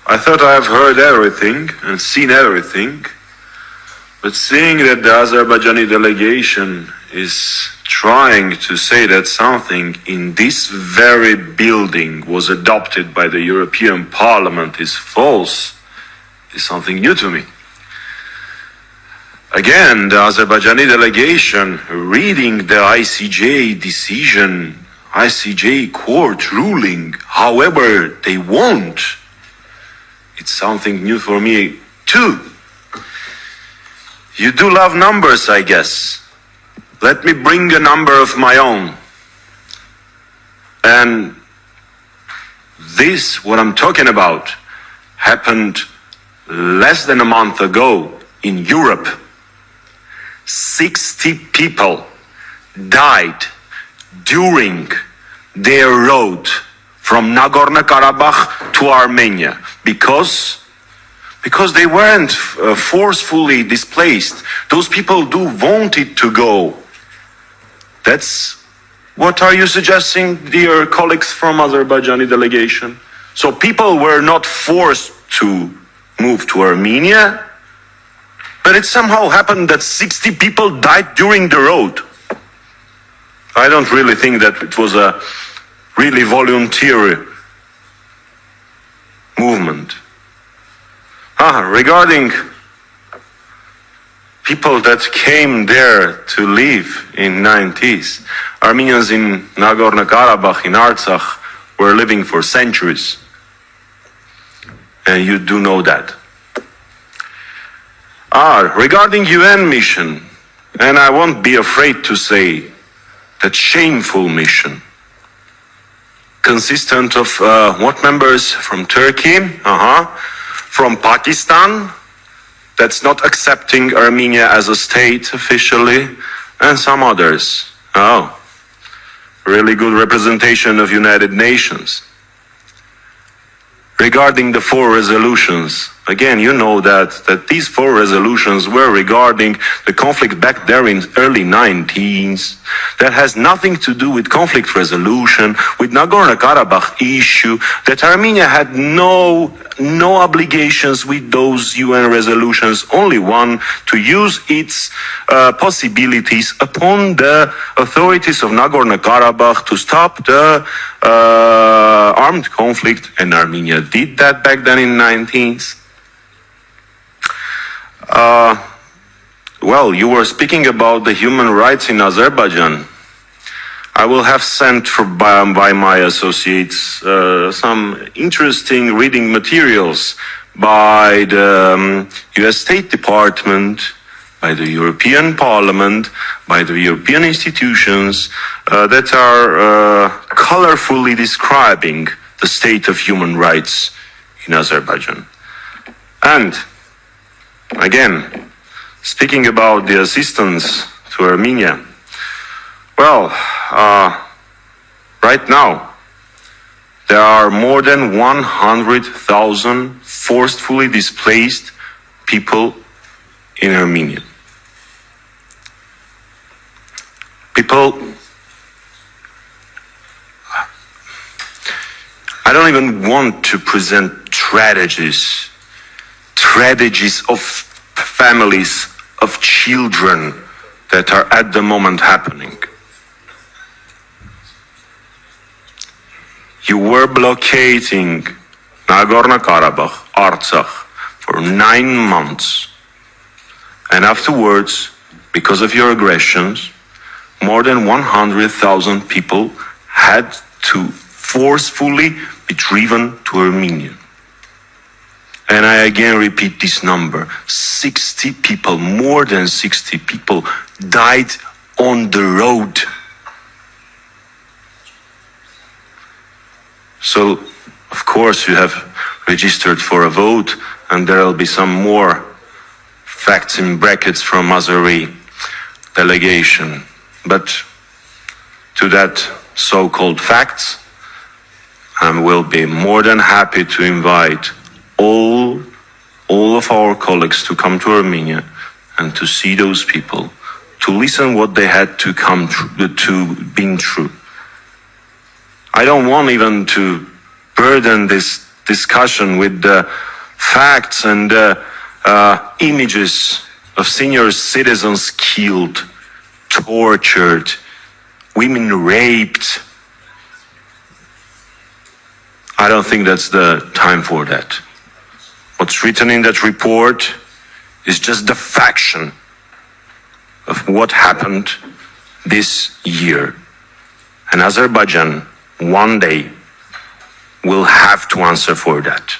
I thought I have heard everything and seen everything, but seeing that the Azerbaijani delegation is trying to say that something in this very building was adopted by the European Parliament is false, is something new to me. Again, the Azerbaijani delegation reading the ICJ decision, ICJ court ruling, however they want, it's something new for me too. You do love numbers, I guess. Let me bring a number of my own. And this, what I'm talking about, happened less than a month ago in Europe. 60 people died during their road from Nagorno-Karabakh to Armenia because they weren't forcefully displaced. Those people wanted to go. That's what are you suggesting, dear colleagues from Azerbaijani delegation? So people were not forced to move to Armenia, but it somehow happened that 60 people died during the road. I don't really think that it was a really volunteer movement. Regarding people that came there to live in 90s, Armenians in Nagorno-Karabakh, in Artsakh, were living for centuries. And you do know that. Regarding UN mission, and I won't be afraid to say that shameful mission, consistent of what members from Turkey, from Pakistan, that's not accepting Armenia as a state officially, and some others. Really good representation of United Nations. Regarding the 4 resolutions, again, you know that these 4 resolutions were regarding the conflict back there in early 19s. That has nothing to do with conflict resolution, with Nagorno-Karabakh issue, that Armenia had no obligations with those UN resolutions, only one, to use its possibilities upon the authorities of Nagorno-Karabakh to stop the armed conflict, and Armenia did that back then in 19s. Well, you were speaking about the human rights in Azerbaijan. I will have sent by my associates some interesting reading materials by the US State Department, by the European Parliament, by the European institutions that are colorfully describing the state of human rights in Azerbaijan. And again, speaking about the assistance to Armenia, well, right now, there are more than 100,000 forcefully displaced people in Armenia. People, I don't even want to present tragedies of families, of children that are at the moment happening. You were blockading Nagorno-Karabakh, Artsakh, for 9 months. And afterwards, because of your aggressions, more than 100,000 people had to forcefully be driven to Armenia. And I again repeat this number, 60 people, more than 60 people died on the road. So, of course, you have registered for a vote, and there will be some more facts in brackets from Azeri delegation. But to that so-called facts, I will be more than happy to invite all of our colleagues to come to Armenia and to see those people, to listen what they had to come to been through. I don't want even to burden this discussion with the facts and images of senior citizens killed, tortured, women raped. I don't think that's the time for that. What's written in that report is just the fraction of what happened this year. And Azerbaijan one day will have to answer for that.